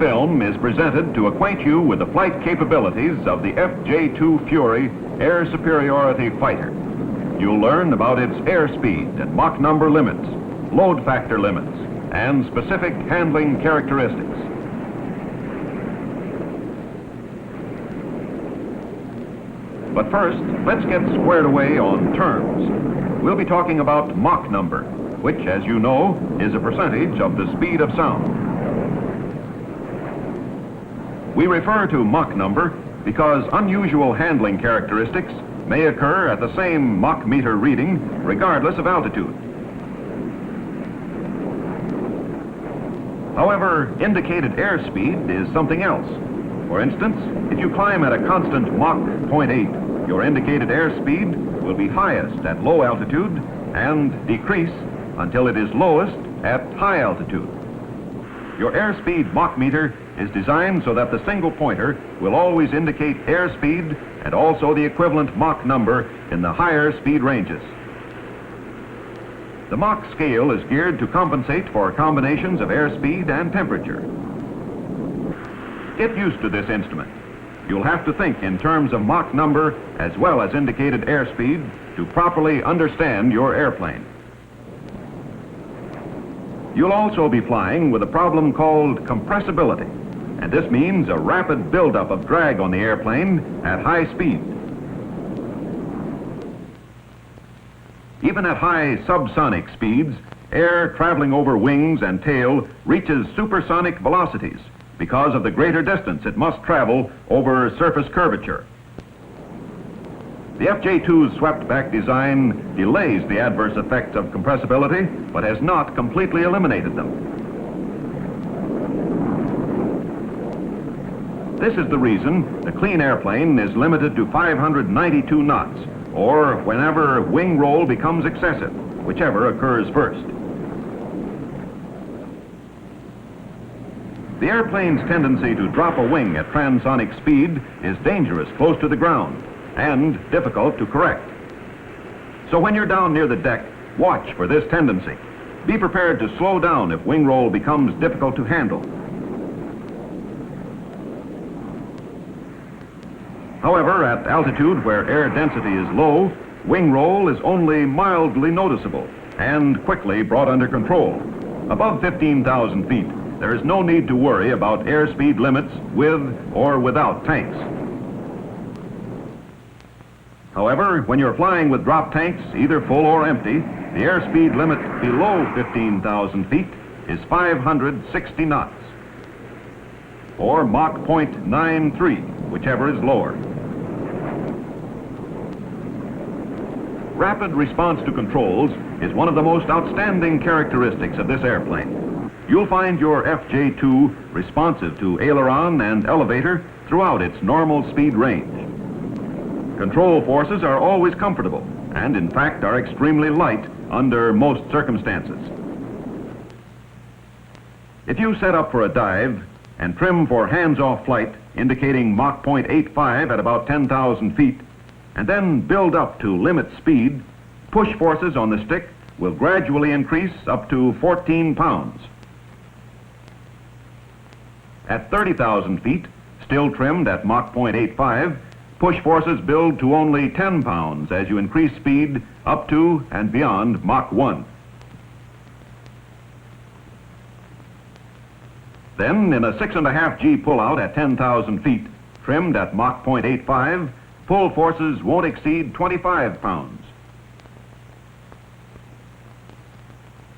film is presented to acquaint you with the flight capabilities of the FJ-2 Fury air superiority fighter. You'll learn about its airspeed and Mach number limits, load factor limits, and specific handling characteristics. But first, let's get squared away on terms. We'll be talking about Mach number, which, as you know, is a percentage of the speed of sound. We refer to Mach number because unusual handling characteristics may occur at the same Mach meter reading regardless of altitude. However, indicated airspeed is something else. For instance, if you climb at a constant Mach 0.8, your indicated airspeed will be highest at low altitude and decrease until it is lowest at high altitude. Your airspeed Mach meter is designed so that the single pointer will always indicate airspeed and also the equivalent Mach number in the higher speed ranges. The Mach scale is geared to compensate for combinations of airspeed and temperature. Get used to this instrument. You'll have to think in terms of Mach number as well as indicated airspeed to properly understand your airplane. You'll also be flying with a problem called compressibility, and this means a rapid buildup of drag on the airplane at high speed. Even at high subsonic speeds, air traveling over wings and tail reaches supersonic velocities because of the greater distance it must travel over surface curvature. The FJ-2's swept-back design delays the adverse effects of compressibility, but has not completely eliminated them. This is the reason the clean airplane is limited to 592 knots, or whenever wing roll becomes excessive, whichever occurs first. The airplane's tendency to drop a wing at transonic speed is dangerous close to the ground and difficult to correct. So when you're down near the deck, watch for this tendency. Be prepared to slow down if wing roll becomes difficult to handle. However, at altitude where air density is low, wing roll is only mildly noticeable and quickly brought under control. Above 15,000 feet, there is no need to worry about airspeed limits with or without tanks. However, when you're flying with drop tanks, either full or empty, the airspeed limit below 15,000 feet is 560 knots, or Mach 0.93, whichever is lower. Rapid response to controls is one of the most outstanding characteristics of this airplane. You'll find your FJ-2 responsive to aileron and elevator throughout its normal speed range. Control forces are always comfortable and, in fact, are extremely light under most circumstances. If you set up for a dive and trim for hands-off flight, indicating Mach 0.85 at about 10,000 feet, and then build up to limit speed, push forces on the stick will gradually increase up to 14 pounds. At 30,000 feet, still trimmed at Mach 0.85, push forces build to only 10 pounds as you increase speed up to and beyond Mach 1. Then, in a 6.5 G pullout at 10,000 feet, trimmed at Mach 0.85, pull forces won't exceed 25 pounds.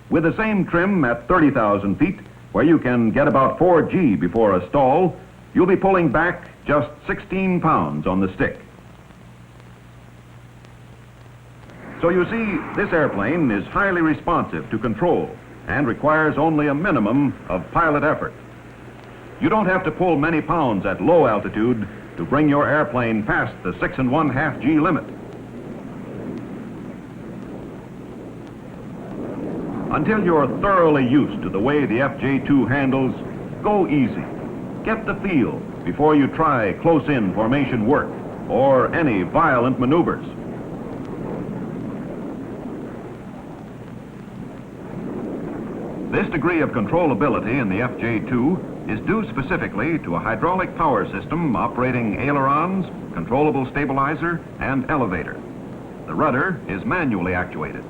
With the same trim at 30,000 feet, where you can get about 4 G before a stall, you'll be pulling back just 16 pounds on the stick. So you see, this airplane is highly responsive to control and requires only a minimum of pilot effort. You don't have to pull many pounds at low altitude to bring your airplane past the 6.5 G limit. Until you're thoroughly used to the way the FJ-2 handles, go easy. Get the feel before you try close-in formation work or any violent maneuvers. This degree of controllability in the FJ2 is due specifically to a hydraulic power system operating ailerons, controllable stabilizer, and elevator. The rudder is manually actuated.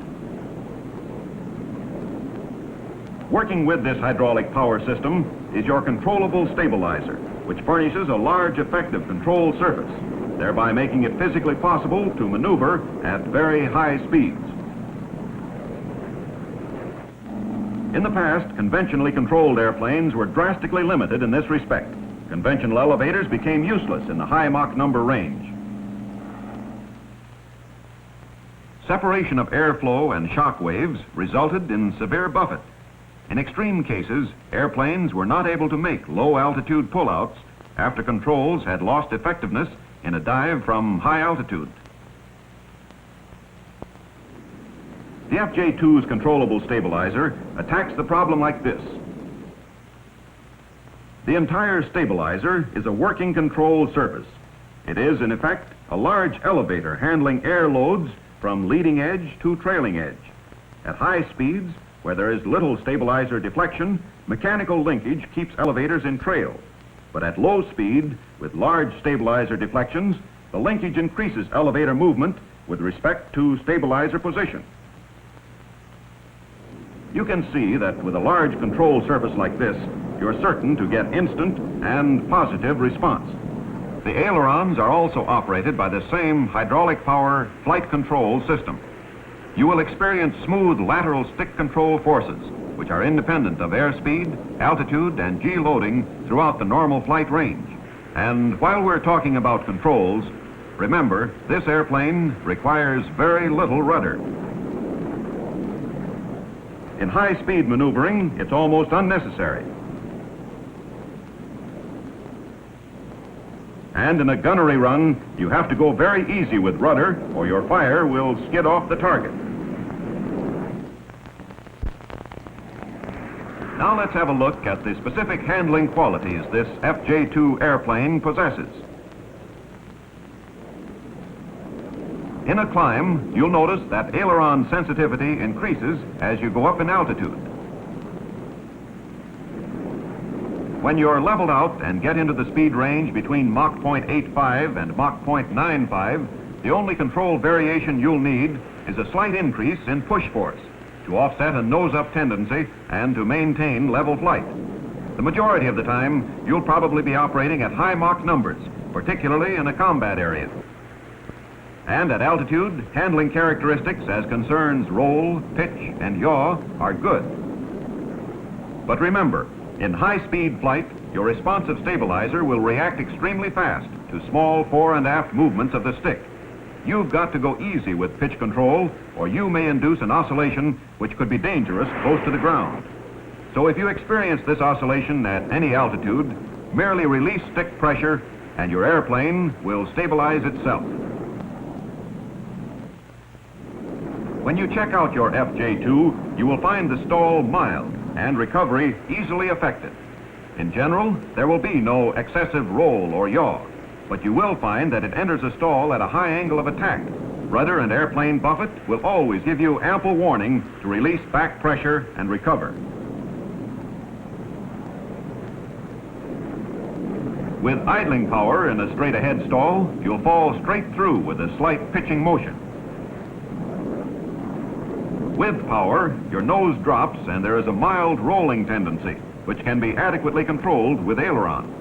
Working with this hydraulic power system is your controllable stabilizer, which furnishes a large effective control surface, thereby making it physically possible to maneuver at very high speeds. In the past, conventionally controlled airplanes were drastically limited in this respect. Conventional elevators became useless in the high Mach number range. Separation of airflow and shock waves resulted in severe buffet. In extreme cases, airplanes were not able to make low-altitude pullouts after controls had lost effectiveness in a dive from high altitude. The FJ2's controllable stabilizer attacks the problem like this. The entire stabilizer is a working control surface. It is, in effect, a large elevator handling air loads from leading edge to trailing edge. At high speeds, where there is little stabilizer deflection, mechanical linkage keeps elevators in trail. But at low speed, with large stabilizer deflections, the linkage increases elevator movement with respect to stabilizer position. You can see that with a large control surface like this, you're certain to get instant and positive response. The ailerons are also operated by the same hydraulic power flight control system. You will experience smooth lateral stick control forces, which are independent of airspeed, altitude, and G-loading throughout the normal flight range. And while we're talking about controls, remember, this airplane requires very little rudder. In high-speed maneuvering, it's almost unnecessary. And in a gunnery run, you have to go very easy with rudder, or your fire will skid off the target. Now let's have a look at the specific handling qualities this FJ2 airplane possesses. In a climb, you'll notice that aileron sensitivity increases as you go up in altitude. When you're leveled out and get into the speed range between Mach 0.85 and Mach 0.95, the only control variation you'll need is a slight increase in push force to offset a nose-up tendency and to maintain level flight. The majority of the time, you'll probably be operating at high Mach numbers, particularly in a combat area. And at altitude, handling characteristics as concerns roll, pitch, and yaw are good. But remember, in high-speed flight, your responsive stabilizer will react extremely fast to small fore and aft movements of the stick. You've got to go easy with pitch control, or you may induce an oscillation which could be dangerous close to the ground. So if you experience this oscillation at any altitude, merely release stick pressure and your airplane will stabilize itself. When you check out your FJ2, you will find the stall mild and recovery easily effected. In general, there will be no excessive roll or yaw, but you will find that it enters a stall at a high angle of attack. Rudder and airplane buffet will always give you ample warning to release back pressure and recover. With idling power in a straight-ahead stall, you'll fall straight through with a slight pitching motion. With power, your nose drops and there is a mild rolling tendency, which can be adequately controlled with aileron.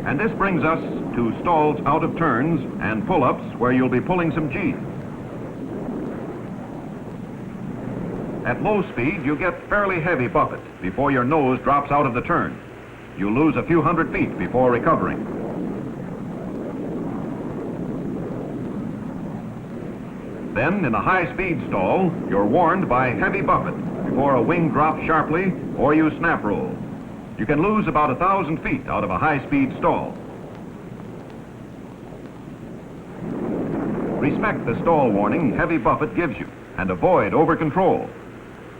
And this brings us to stalls out of turns and pull-ups where you'll be pulling some G. At low speed, you get fairly heavy buffet before your nose drops out of the turn. You lose a few hundred feet before recovering. Then, in a high-speed stall, you're warned by heavy buffet before a wing drops sharply or you snap roll. You can lose about 1,000 feet out of a high-speed stall. Respect the stall warning heavy buffet gives you and avoid over-control.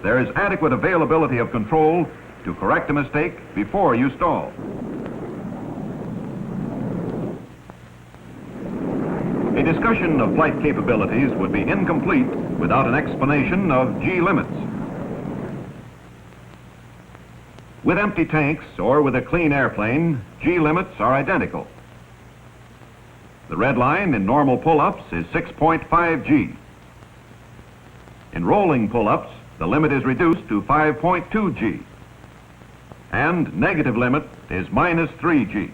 There is adequate availability of control to correct a mistake before you stall. A discussion of flight capabilities would be incomplete without an explanation of G limits. With empty tanks or with a clean airplane, G limits are identical. The red line in normal pull-ups is 6.5 G. In rolling pull-ups, the limit is reduced to 5.2 G. And negative limit is minus 3 G.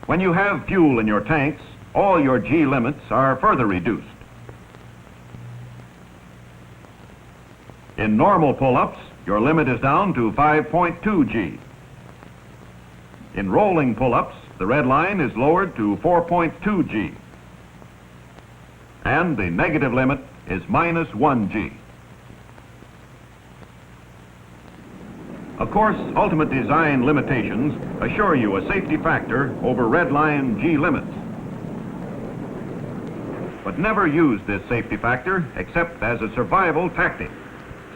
When you have fuel in your tanks, all your G limits are further reduced. In normal pull-ups, your limit is down to 5.2 G. In rolling pull-ups, the red line is lowered to 4.2 G. And the negative limit is minus 1 G. Of course, ultimate design limitations assure you a safety factor over red line G limits. But never use this safety factor except as a survival tactic.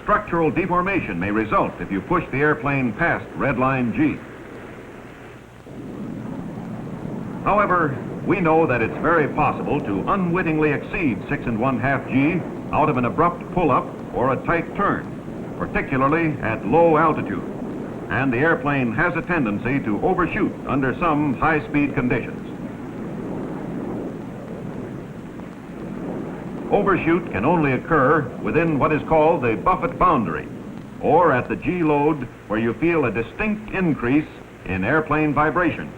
Structural deformation may result if you push the airplane past red line G. However, we know that it's very possible to unwittingly exceed 6 1/2 G out of an abrupt pull-up or a tight turn, particularly at low altitude, and the airplane has a tendency to overshoot under some high-speed conditions. Overshoot can only occur within what is called the buffet boundary, or at the G load where you feel a distinct increase in airplane vibration.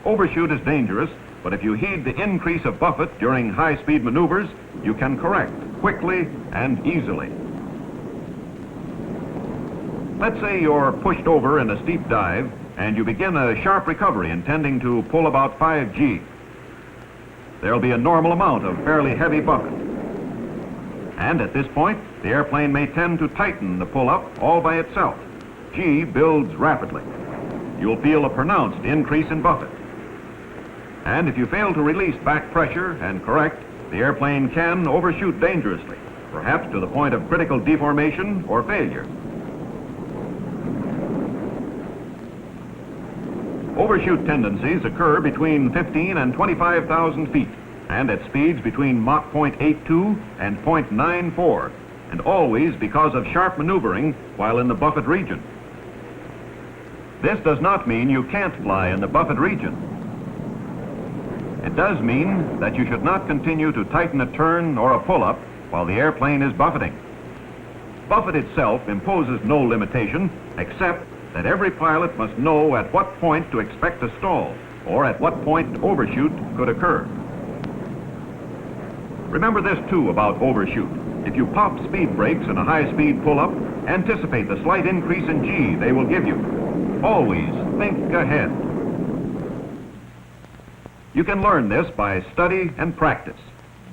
Overshoot is dangerous, but if you heed the increase of buffet during high-speed maneuvers, you can correct quickly and easily. Let's say you're pushed over in a steep dive and you begin a sharp recovery intending to pull about 5 G. There'll be a normal amount of fairly heavy buffet. And at this point, the airplane may tend to tighten the pull-up all by itself. G builds rapidly. You'll feel a pronounced increase in buffet. And if you fail to release back pressure and correct, the airplane can overshoot dangerously, perhaps to the point of critical deformation or failure. Overshoot tendencies occur between 15 and 25,000 feet and at speeds between Mach 0.82 and 0.94, and always because of sharp maneuvering while in the buffet region. This does not mean you can't fly in the buffet region. It does mean that you should not continue to tighten a turn or a pull-up while the airplane is buffeting. Buffet itself imposes no limitation except that every pilot must know at what point to expect a stall or at what point overshoot could occur. Remember this too about overshoot. If you pop speed brakes in a high-speed pull-up, anticipate the slight increase in G they will give you. Always think ahead. You can learn this by study and practice.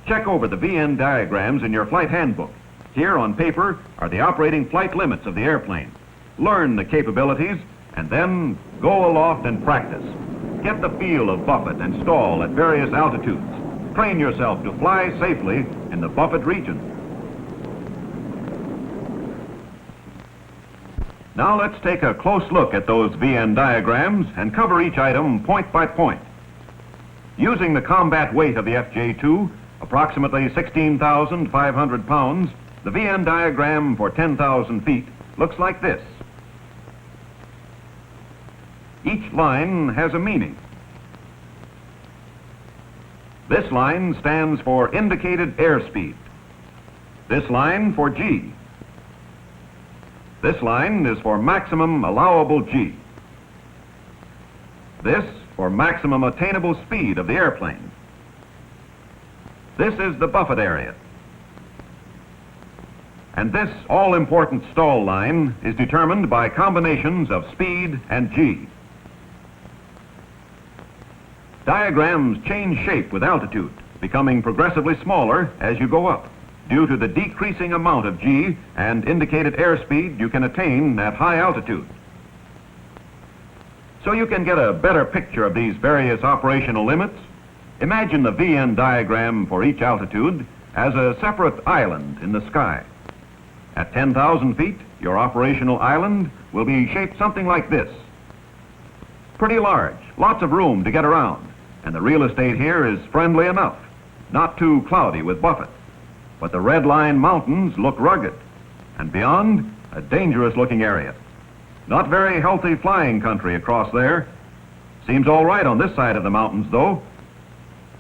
Check over the VN diagrams in your flight handbook. Here on paper are the operating flight limits of the airplane. Learn the capabilities and then go aloft and practice. Get the feel of buffet and stall at various altitudes. Train yourself to fly safely in the buffet region. Now let's take a close look at those VN diagrams and cover each item point by point. Using the combat weight of the FJ2, approximately 16,500 pounds, the VN diagram for 10,000 feet looks like this. Each line has a meaning. This line stands for indicated airspeed. This line for G. This line is for maximum allowable G. This for maximum attainable speed of the airplane. This is the buffet area. And this all-important stall line is determined by combinations of speed and G. Diagrams change shape with altitude, becoming progressively smaller as you go up, due to the decreasing amount of G and indicated airspeed you can attain at high altitude. So you can get a better picture of these various operational limits, imagine the VN diagram for each altitude as a separate island in the sky. At 10,000 feet, your operational island will be shaped something like this. Pretty large, lots of room to get around. and the real estate here is friendly enough, not too cloudy with buffet. But the Red Line Mountains look rugged, and beyond, a dangerous-looking area. Not very healthy flying country across there. Seems all right on this side of the mountains, though.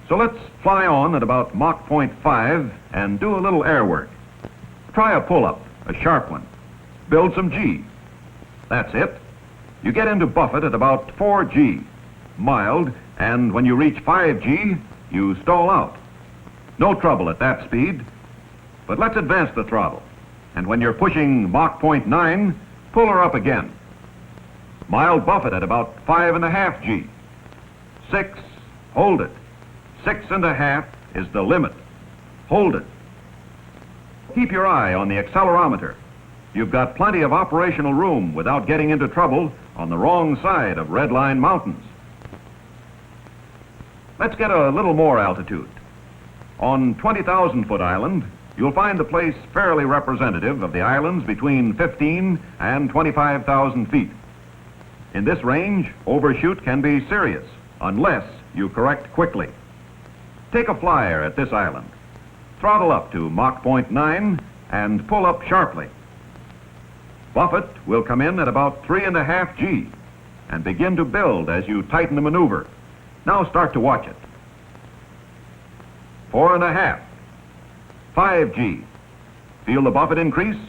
So let's fly on at about Mach 0.5 and do a little air work. Try a pull-up, a sharp one. Build some G. That's it. You get into buffet at about 4G, mild, and when you reach 5G, you stall out. No trouble at that speed. But let's advance the throttle. And when you're pushing Mach 0.9, pull her up again. Mild buffet at about 5.5G. 6, hold it. 6.5 is the limit. Hold it. Keep your eye on the accelerometer. You've got plenty of operational room without getting into trouble on the wrong side of Red Line Mountains. Let's get a little more altitude. On 20,000-foot island, you'll find the place fairly representative of the islands between 15 and 25,000 feet. In this range, overshoot can be serious unless you correct quickly. Take a flyer at this island. Throttle up to Mach 0.9 and pull up sharply. Buffet will come in at about 3.5G and begin to build as you tighten the maneuver. Now start to watch it. 4.5. 5G. Feel the buffet increase?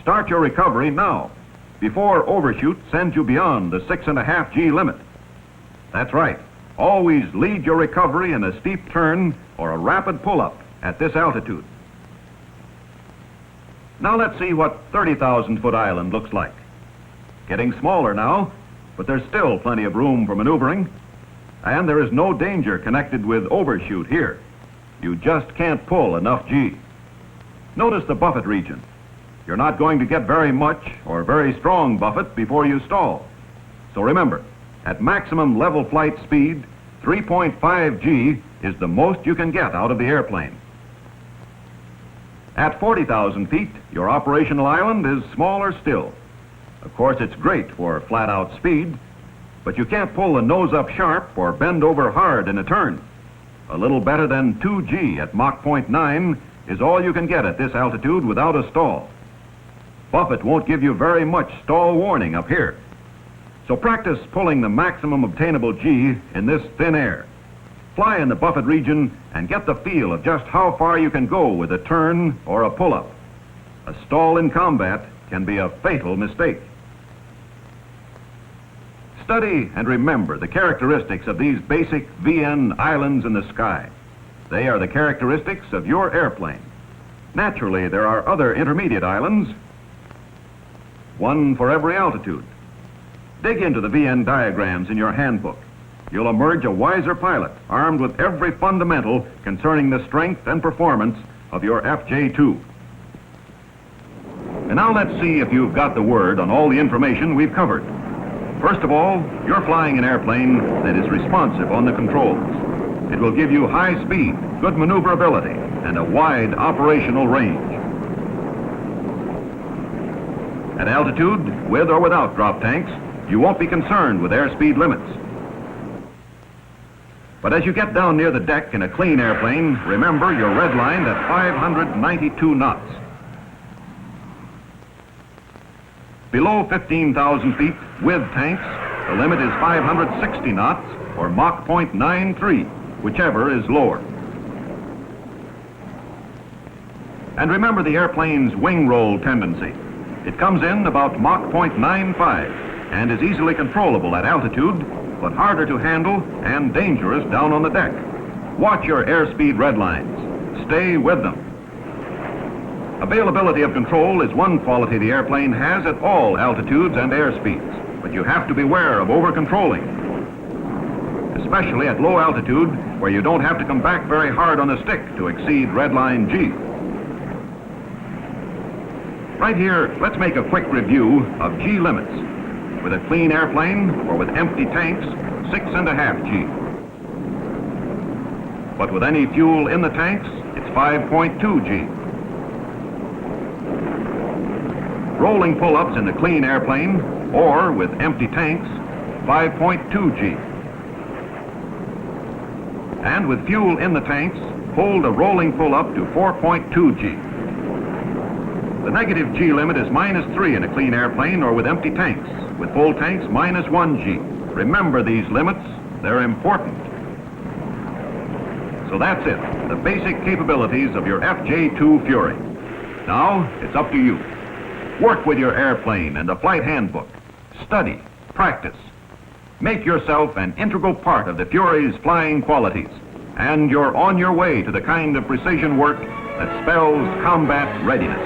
Start your recovery now, before overshoot sends you beyond the 6.5G limit. That's right. Always lead your recovery in a steep turn or a rapid pull-up at this altitude. Now let's see what 30,000-foot island looks like. Getting smaller now, but there's still plenty of room for maneuvering, and there is no danger connected with overshoot here. You just can't pull enough G. Notice the buffet region. You're not going to get very much or very strong buffet before you stall. So remember, at maximum level flight speed, 3.5G is the most you can get out of the airplane. At 40,000 feet, your operational island is smaller still. Of course, it's great for flat-out speed, but you can't pull the nose up sharp or bend over hard in a turn. A little better than 2G at Mach 0.9 is all you can get at this altitude without a stall. Buffet won't give you very much stall warning up here. So practice pulling the maximum obtainable G in this thin air. Fly in the buffet region and get the feel of just how far you can go with a turn or a pull-up. A stall in combat can be a fatal mistake. Study and remember the characteristics of these basic VN islands in the sky. They are the characteristics of your airplane. Naturally, there are other intermediate islands, one for every altitude. Dig into the VN diagrams in your handbook. You'll emerge a wiser pilot, armed with every fundamental concerning the strength and performance of your FJ2. And now let's see if you've got the word on all the information we've covered. First of all, you're flying an airplane that is responsive on the controls. It will give you high speed, good maneuverability, and a wide operational range. At altitude, with or without drop tanks, you won't be concerned with airspeed limits. But as you get down near the deck in a clean airplane, remember you're redlined at 592 knots. Below 15,000 feet with tanks, the limit is 560 knots or Mach 0.93, whichever is lower. And remember the airplane's wing roll tendency. It comes in about Mach 0.95 and is easily controllable at altitude, but harder to handle and dangerous down on the deck. Watch your airspeed red lines. Stay with them. Availability of control is one quality the airplane has at all altitudes and airspeeds, but you have to beware of over-controlling, especially at low altitude where you don't have to come back very hard on the stick to exceed redline G. Right here, let's make a quick review of G limits. With a clean airplane or with empty tanks, 6.5 G. But with any fuel in the tanks, it's 5.2 G. Rolling pull-ups in the clean airplane or with empty tanks, 5.2 G. And with fuel in the tanks, hold a rolling full up to 4.2 G. The negative G limit is -3 in a clean airplane or with empty tanks. With full tanks, -1 G. Remember these limits, they're important. So that's it, the basic capabilities of your FJ2 Fury. Now, it's up to you. Work with your airplane and the flight handbook. Study, practice. Make yourself an integral part of the Fury's flying qualities. And you're on your way to the kind of precision work that spells combat readiness.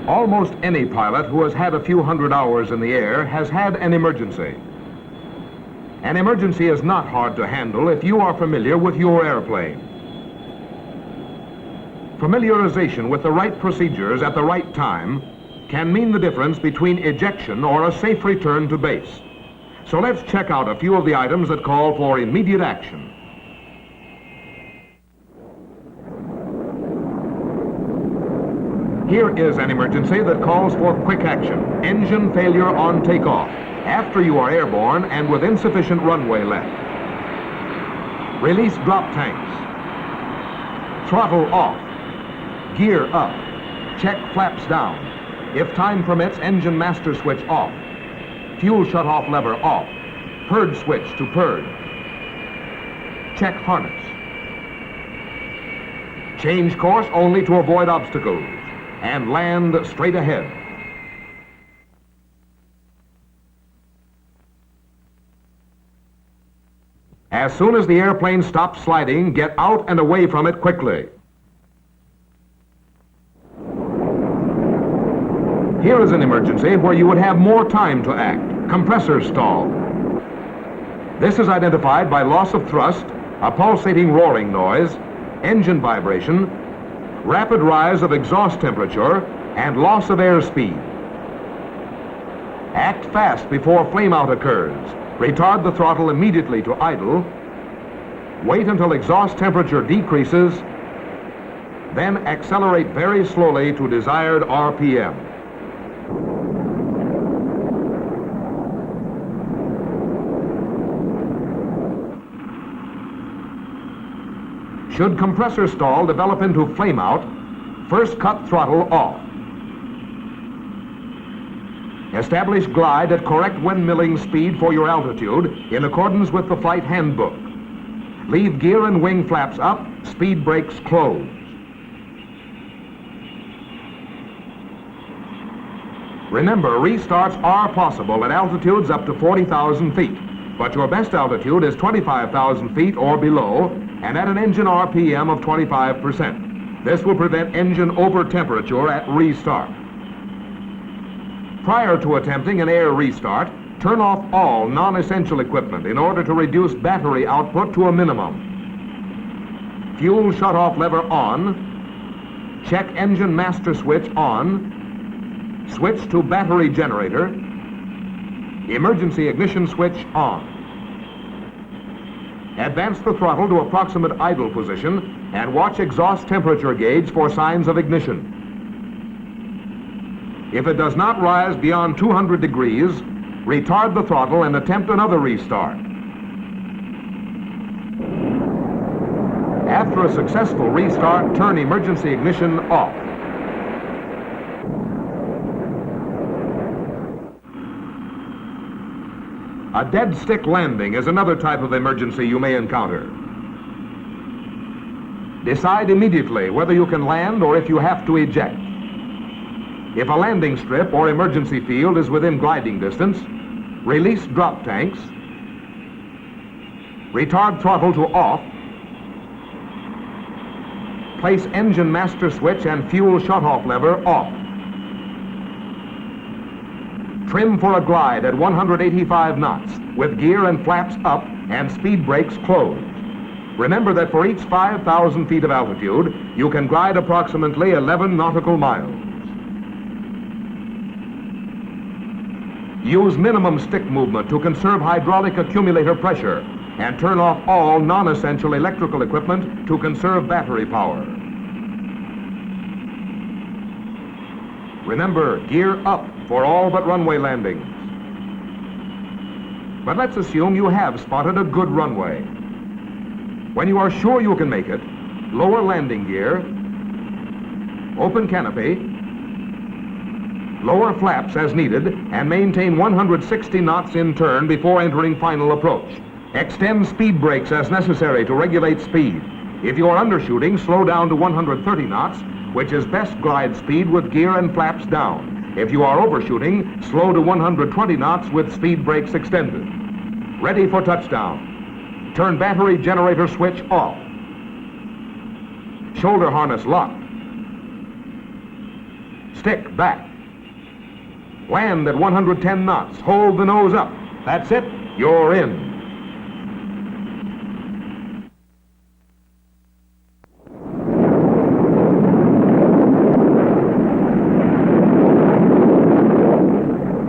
Almost any pilot who has had a few hundred hours in the air has had an emergency. An emergency is not hard to handle if you are familiar with your airplane. Familiarization with the right procedures at the right time can mean the difference between ejection or a safe return to base. So let's check out a few of the items that call for immediate action. Here is an emergency that calls for quick action. Engine failure on takeoff, after you are airborne and with insufficient runway left. Release drop tanks. Throttle off. Gear up. Check flaps down. If time permits, engine master switch off. Fuel shutoff lever off. Purge switch to purge. Check harness. Change course only to avoid obstacles. And land straight ahead. As soon as the airplane stops sliding, get out and away from it quickly. Here is an emergency where you would have more time to act. Compressor stall. This is identified by loss of thrust, a pulsating roaring noise, engine vibration, rapid rise of exhaust temperature, and loss of airspeed. Act fast before flameout occurs. Retard the throttle immediately to idle. Wait until exhaust temperature decreases, then accelerate very slowly to desired RPM. Should compressor stall develop into flameout, first cut throttle off. Establish glide at correct windmilling speed for your altitude in accordance with the flight handbook. Leave gear and wing flaps up, speed brakes closed. Remember, restarts are possible at altitudes up to 40,000 feet, but your best altitude is 25,000 feet or below, and at an engine RPM of 25%. This will prevent engine over temperature at restart. Prior to attempting an air restart, turn off all non-essential equipment in order to reduce battery output to a minimum. Fuel shutoff lever on. Check engine master switch on. Switch to battery generator. Emergency ignition switch on. Advance the throttle to approximate idle position and watch exhaust temperature gauge for signs of ignition. If it does not rise beyond 200 degrees, retard the throttle and attempt another restart. After a successful restart, turn emergency ignition off. A dead stick landing is another type of emergency you may encounter. Decide immediately whether you can land or if you have to eject. If a landing strip or emergency field is within gliding distance, release drop tanks, retard throttle to off, place engine master switch and fuel shutoff lever off. Trim for a glide at 185 knots with gear and flaps up and speed brakes closed. Remember that for each 5,000 feet of altitude, you can glide approximately 11 nautical miles. Use minimum stick movement to conserve hydraulic accumulator pressure and turn off all non-essential electrical equipment to conserve battery power. Remember, gear up for all but runway landings. But let's assume you have spotted a good runway. When you are sure you can make it, lower landing gear, open canopy, lower flaps as needed, and maintain 160 knots in turn before entering final approach. Extend speed brakes as necessary to regulate speed. If you are undershooting, slow down to 130 knots, which is best glide speed with gear and flaps down. If you are overshooting, slow to 120 knots with speed brakes extended. Ready for touchdown. Turn battery generator switch off. Shoulder harness locked. Stick back. Land at 110 knots. Hold the nose up. That's it. You're in.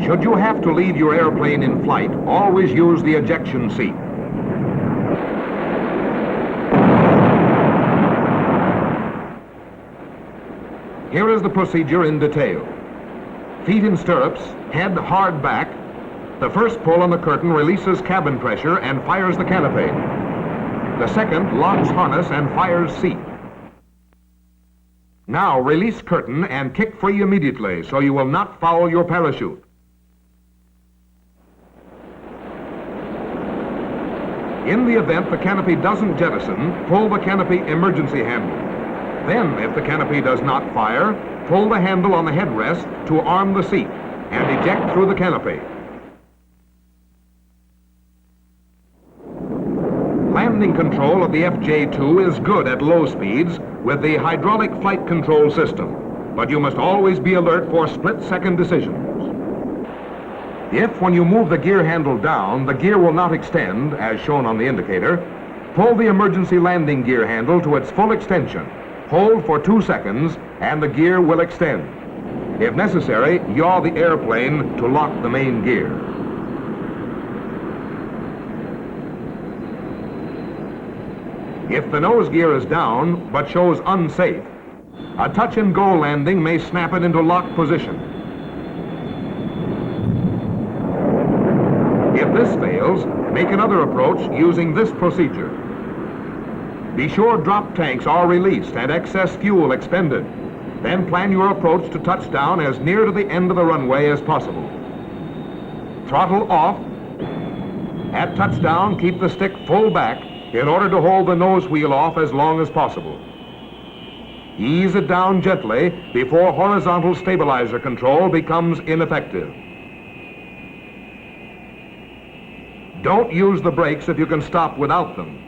Should you have to leave your airplane in flight, always use the ejection seat. Here is the procedure in detail. Feet in stirrups, head hard back. The first pull on the curtain releases cabin pressure and fires the canopy. The second locks harness and fires seat. Now release curtain and kick free immediately so you will not foul your parachute. In the event the canopy doesn't jettison, pull the canopy emergency handle. Then, if the canopy does not fire, pull the handle on the headrest to arm the seat and eject through the canopy. Landing control of the FJ2 is good at low speeds with the hydraulic flight control system, but you must always be alert for split-second decisions. If, when you move the gear handle down, the gear will not extend, as shown on the indicator, pull the emergency landing gear handle to its full extension. Hold for 2 seconds, and the gear will extend. If necessary, yaw the airplane to lock the main gear. If the nose gear is down, but shows unsafe, a touch-and-go landing may snap it into lock position. If this fails, make another approach using this procedure. Be sure drop tanks are released and excess fuel expended. Then plan your approach to touchdown as near to the end of the runway as possible. Throttle off. At touchdown, keep the stick full back in order to hold the nose wheel off as long as possible. Ease it down gently before horizontal stabilizer control becomes ineffective. Don't use the brakes if you can stop without them.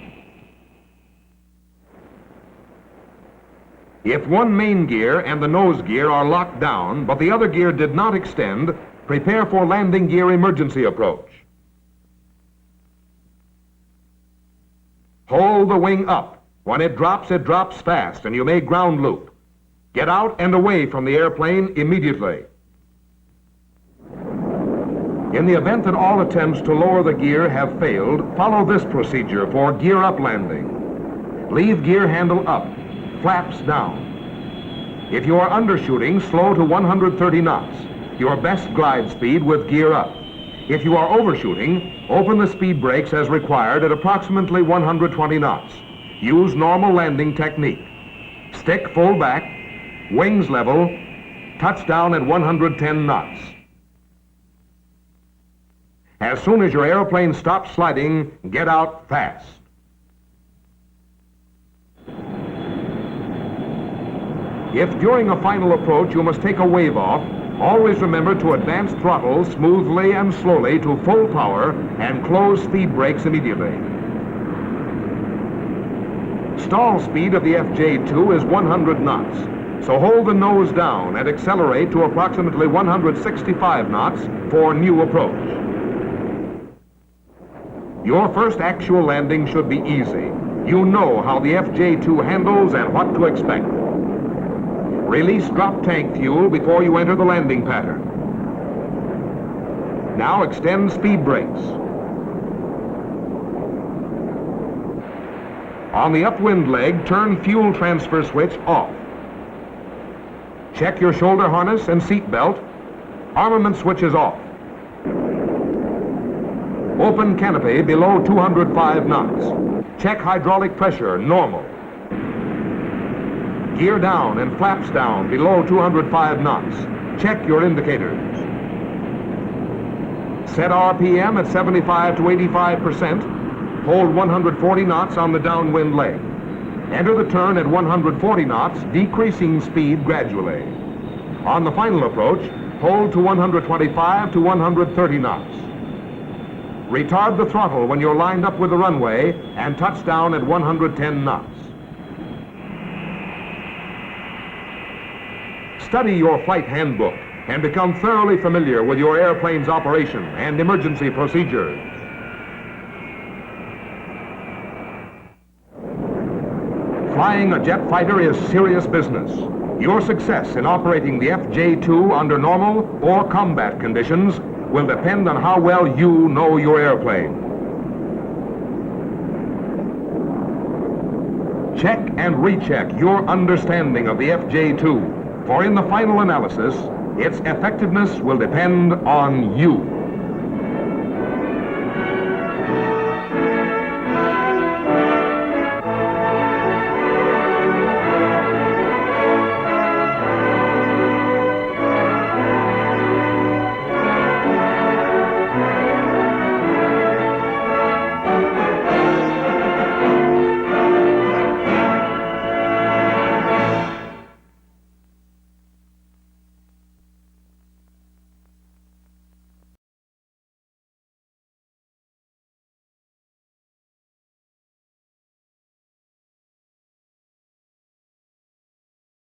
If one main gear and the nose gear are locked down, but the other gear did not extend, prepare for landing gear emergency approach. Hold the wing up. When it drops fast, and you may ground loop. Get out and away from the airplane immediately. In the event that all attempts to lower the gear have failed, follow this procedure for gear up landing. Leave gear handle up, flaps down. If you are undershooting, slow to 130 knots, your best glide speed with gear up. If you are overshooting, open the speed brakes as required at approximately 120 knots. Use normal landing technique. Stick full back, wings level, touchdown at 110 knots. As soon as your airplane stops sliding, get out fast. If during a final approach you must take a wave off, always remember to advance throttle smoothly and slowly to full power and close speed brakes immediately. Stall speed of the FJ2 is 100 knots, so hold the nose down and accelerate to approximately 165 knots for new approach. Your first actual landing should be easy. You know how the FJ2 handles and what to expect. Release drop tank fuel before you enter the landing pattern. Now extend speed brakes. On the upwind leg, turn fuel transfer switch off. Check your shoulder harness and seat belt. Armament switch is off. Open canopy below 205 knots. Check hydraulic pressure, normal. Gear down and flaps down below 205 knots. Check your indicators. Set RPM at 75 to 85%. Hold 140 knots on the downwind leg. Enter the turn at 140 knots, decreasing speed gradually. On the final approach, hold to 125 to 130 knots. Retard the throttle when you're lined up with the runway and touch down at 110 knots. Study your flight handbook and become thoroughly familiar with your airplane's operation and emergency procedures. Flying a jet fighter is serious business. Your success in operating the FJ2 under normal or combat conditions will depend on how well you know your airplane. Check and recheck your understanding of the FJ2. For in the final analysis, its effectiveness will depend on you.